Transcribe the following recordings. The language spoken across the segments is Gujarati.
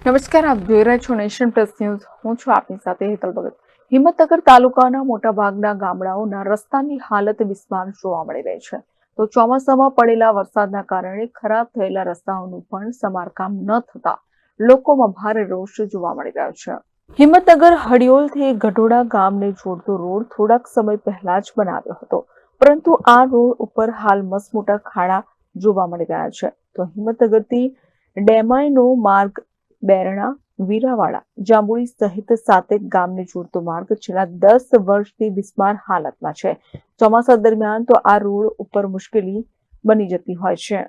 નમસ્કાર, આપ જોઈ રહ્યા છો નેશન પ્લસ ન્યૂઝ. હું છું આપની સાથે હેતલ ભગત. હિંમતનગર તાલુકાના મોટાભાગના ગામડાઓના રસ્તાની હાલત બિસ્માર જોવા મળી રહી છે. તો ચોમાસામાં પડેલા વરસાદના કારણે ખરાબ થયેલા રસ્તાઓનું પણ સમારકામ ન થતા લોકોમાં ભારે રોષ જોવા મળી રહ્યો છે. હિંમતનગર હડિયોલથી ગઢોડા ગામને જોડતો રોડ થોડાક સમય પહેલા જ બનાવ્યો હતો, પરંતુ આ રોડ ઉપર હાલ મસમોટા ખાડા જોવા મળી રહ્યા છે. તો હિંમતનગરથી ડેમાઈનો માર્ગ બેરણા, વીરાવાડા, જાંબુડી સહિત સાતેક ગામને જોડતો માર્ગ છેલ્લા 10 વર્ષથી બિસ્માર હાલતમાં છે. ચોમાસા દરમિયાન તો આ રોડ ઉપર મુશ્કેલી બની જતી હોય છે.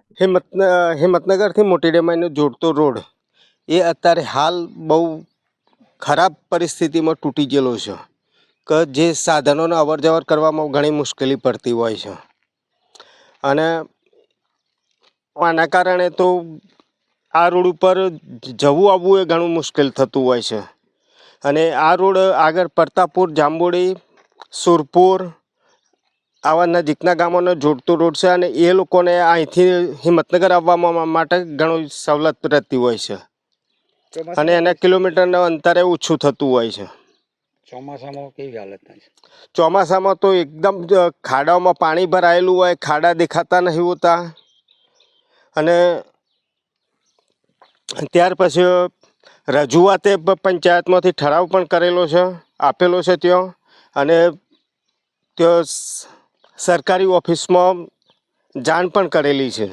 હિંમતનગરથી મોટી ડેમાઈને જોડતો રોડ એ અત્યારે હાલ બહુ ખરાબ પરિસ્થિતિમાં તૂટી ગયેલો છે કે જે સાધનોને અવર જવર કરવામાં ઘણી મુશ્કેલી પડતી હોય છે. અને આના કારણે તો આ રોડ ઉપર જવું આવવું એ ઘણું મુશ્કેલ થતું હોય છે. અને આ રોડ આગળ પ્રતાપપુર, જાંબુડી, સુરપુર આવા નજીકના ગામોને જોડતો રોડ છે. અને એ લોકોને અહીંથી હિંમતનગર આવવા માટે ઘણું સવલત રહેતી હોય છે. અને એના કિલોમીટરના અંતરે ઓછું થતું હોય છે. ચોમાસામાં કેવી હાલત થાય છે? ચોમાસામાં તો એકદમ ખાડાઓમાં પાણી ભરાયેલું હોય, ખાડા દેખાતા નહીં હોતા. અને ત્યાર પછી રજૂઆતે પંચાયતમાંથી ઠરાવ પણ કરેલો છે, આપેલો છે ત્યાં. અને ત્યાં સરકારી ઓફિસમાં જાણ પણ કરેલી છે,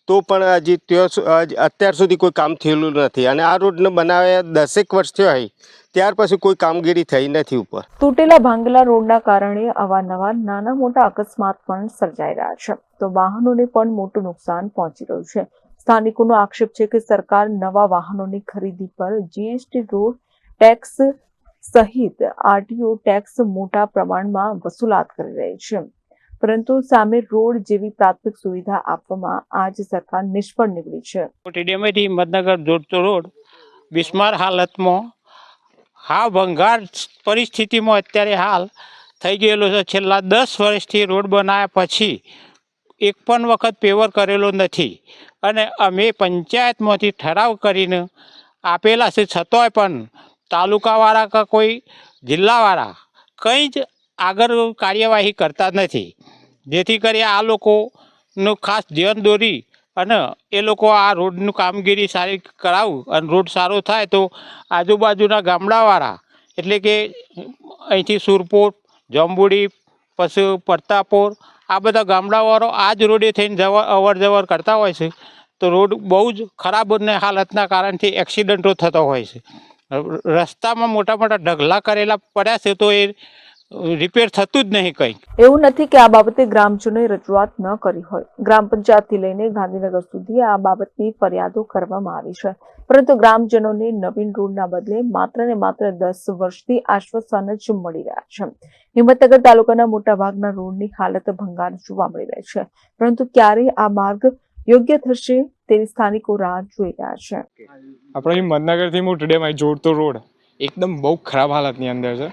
તો પણ હજી ત્યાં અત્યાર સુધી કોઈ કામ થયેલું નથી. અને આ રોડને બનાવ્યા 10 વર્ષ થયા હોય, ત્યાર પછી કોઈ કામગીરી થઈ નથી ઉપર. તૂટેલા ભાંગેલા રોડના કારણે અવારનવાર નાના મોટા અકસ્માત પણ સર્જાઈ રહ્યા છે. તો વાહનોને પણ મોટું નુકસાન પહોંચી રહ્યું છે. સ્થાનિકોનો આક્ષેપ છે કે સરકાર નવા વાહનોની ખરીદી પર જીએસટી, રોડ ટેક્સ સહિત આરટીઓ ટેક્સ મોટા પ્રમાણમાં વસૂલાત કરી રહી છે, પરંતુ સામે રોડ જેવી પ્રાથમિક સુવિધા આપવામાં આજ સરકાર નિષ્ફળ નીવડી છે. ડેમેથી હિંમતનગર જોડતો રોડ બિસ્માર હાલતમાં, હા ભંગાર પરિસ્થિતિમાં અત્યારે હાલ થઈ ગયેલો છે. છેલ્લા 10 વર્ષથી રોડ બનાવ્યા પછી એક પણ વખત પેવર કરેલો નથી. અને અમે પંચાયતમાંથી ઠરાવ કરીને આપેલા છે, છતાંય પણ તાલુકાવાળા કે કોઈ જિલ્લાવાળા કંઈ જ આગળ કાર્યવાહી કરતા નથી. જેથી કરી આ લોકોનું ખાસ ધ્યાન દોરી અને એ લોકો આ રોડનું કામગીરી સારી કરાવું. અને રોડ સારો થાય તો આજુબાજુના ગામડાવાળા, એટલે કે અહીંથી સુરપુર, જાંબુડી, પછી પ્રતાપપુર, આ બધા ગામડાવાળો આ જ રોડે થઈને અવર જવર કરતા હોય છે. તો રોડ બહુ જ ખરાબ હાલતના કારણથી એક્સિડન્ટો થતા હોય છે. રસ્તામાં મોટા મોટા ઢગલા કરેલા પડ્યા છે, તો એ રિપેર થતું જ નહીં કંઈ. એવું નથી કે આ બાબતે ગ્રામજનોએ રજૂઆત ન કરી હોય. ગ્રામ પંચાયતથી લઈને ગાંધીનગર સુધી આ બાબતની ફરિયાદો કરવામાં આવી છે, પરંતુ ગ્રામજનોને નવીન રોડના બદલે માત્ર ને માત્ર 10 વર્ષથી આશ્વાસન જ મળી રહ્યા છે. હિંમતનગર તાલુકાના મોટા ભાગના રોડની હાલત ભંગાર જોવા મળી રહી છે, પરંતુ ક્યારે આ માર્ગ યોગ્ય થશે તેની સ્થાનિકો રાહ જોઈ રહ્યા છે. આપણે હિંમતનગરથી મોટી ડેમાઈ જોડતો રોડ એકદમ બહુ ખરાબ હાલતની અંદર છે.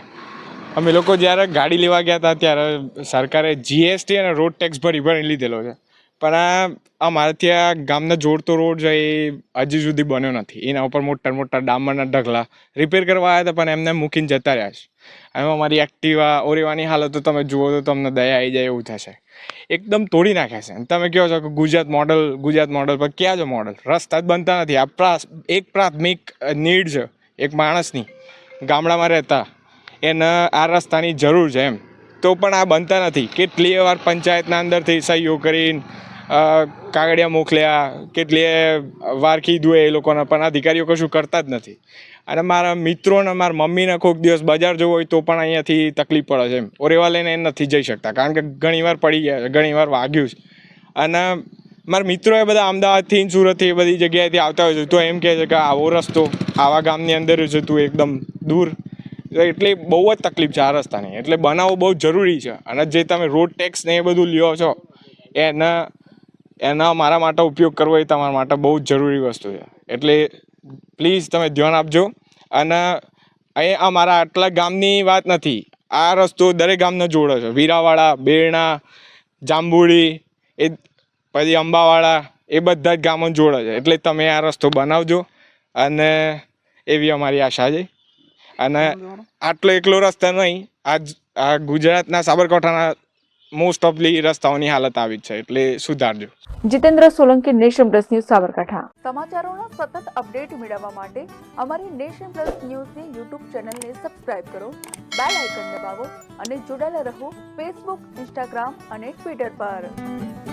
અમે લોકો જ્યારે ગાડી લેવા ગયા હતા ત્યારે સરકારે જીએસટી અને રોડ ટેક્સ ભરી લીધેલો છે, પણ અમારે ત્યાં ગામના જોડતો રોડ છે એ હજી સુધી બન્યો નથી. એના ઉપર મોટા મોટા ડામરના ઢગલા રિપેર કરવા આવ્યા હતા, પણ એમને મૂકીને જતા રહ્યા છે. એમાં અમારી એક્ટિવા, ઓરેવાની હાલત તો તમે જુઓ તો તમને દયા આવી જાય એવું થશે. એકદમ તોડી નાખ્યા છે. તમે કહો છો કે ગુજરાત મોડલ પર ક્યાં છે મોડલ? રસ્તા જ બનતા નથી. આ એક પ્રાથમિક નીડ છે એક માણસની, ગામડામાં રહેતા એને આ રસ્તાની જરૂર છે એમ, તો પણ આ બનતા નથી. કેટલી વાર પંચાયતના અંદરથી સહીઓ કરીને કાગળિયા મોકલ્યા, કેટલીય વાર કીધું એ લોકોને, પણ અધિકારીઓ કશું કરતા જ નથી. અને મારા મિત્રોને, મારા મમ્મીને કોઈક દિવસ બજાર જવું હોય તો પણ અહીંયાથી તકલીફ પડે છે એમ. ઓરેવા લઈને એ નથી જઈ શકતા, કારણ કે ઘણીવાર પડી ગયા છે, ઘણીવાર વાગ્યું છે. અને મારા મિત્રો એ બધા અમદાવાદથી, સુરતથી, એ બધી જગ્યાએથી આવતા હોય છે, તો એમ કહે છે કે આવો રસ્તો આવા ગામની અંદર છે, તું એકદમ દૂર. એટલે બહુ જ તકલીફ છે આ રસ્તાની. એટલે બનાવવો બહુ જરૂરી છે. અને જે તમે રોડ ટેક્સ ને એ બધું લ્યો છો, એના મારા માટે ઉપયોગ કરવો એ તમારા માટે બહુ જ જરૂરી વસ્તુ છે. એટલે પ્લીઝ તમે ધ્યાન આપજો. અને એ અમારા આટલા ગામની વાત નથી, આ રસ્તો દરેક ગામને જોડે છે. વીરાવાડા, બેરણા, જાંબુડી, એ પછી અંબાવાડા, એ બધા જ ગામો જોડે છે. એટલે તમે આ રસ્તો બનાવજો અને એવી અમારી આશા છે. અને આટલો એકલો રસ્તો નહીં, આ ગુજરાતના સાબરકાંઠાના મોસ્ટ ઓફલી રસ્તાઓની હાલત આવી જ છે, એટલે સુધારજો. Jitendra Solanki, nation plus news, Sabarkantha. સમાચારોના સતત અપડેટ મેળવવા માટે અમારી નેશન પ્લસ ન્યૂઝની યુટ્યુબ ચેનલને સબસ્ક્રાઇબ કરો, બેલ આઇકન દબાવો અને જોડાયેલા રહો ફેસબુક, ઇન્સ્ટાગ્રામ અને ટ્વિટર પર.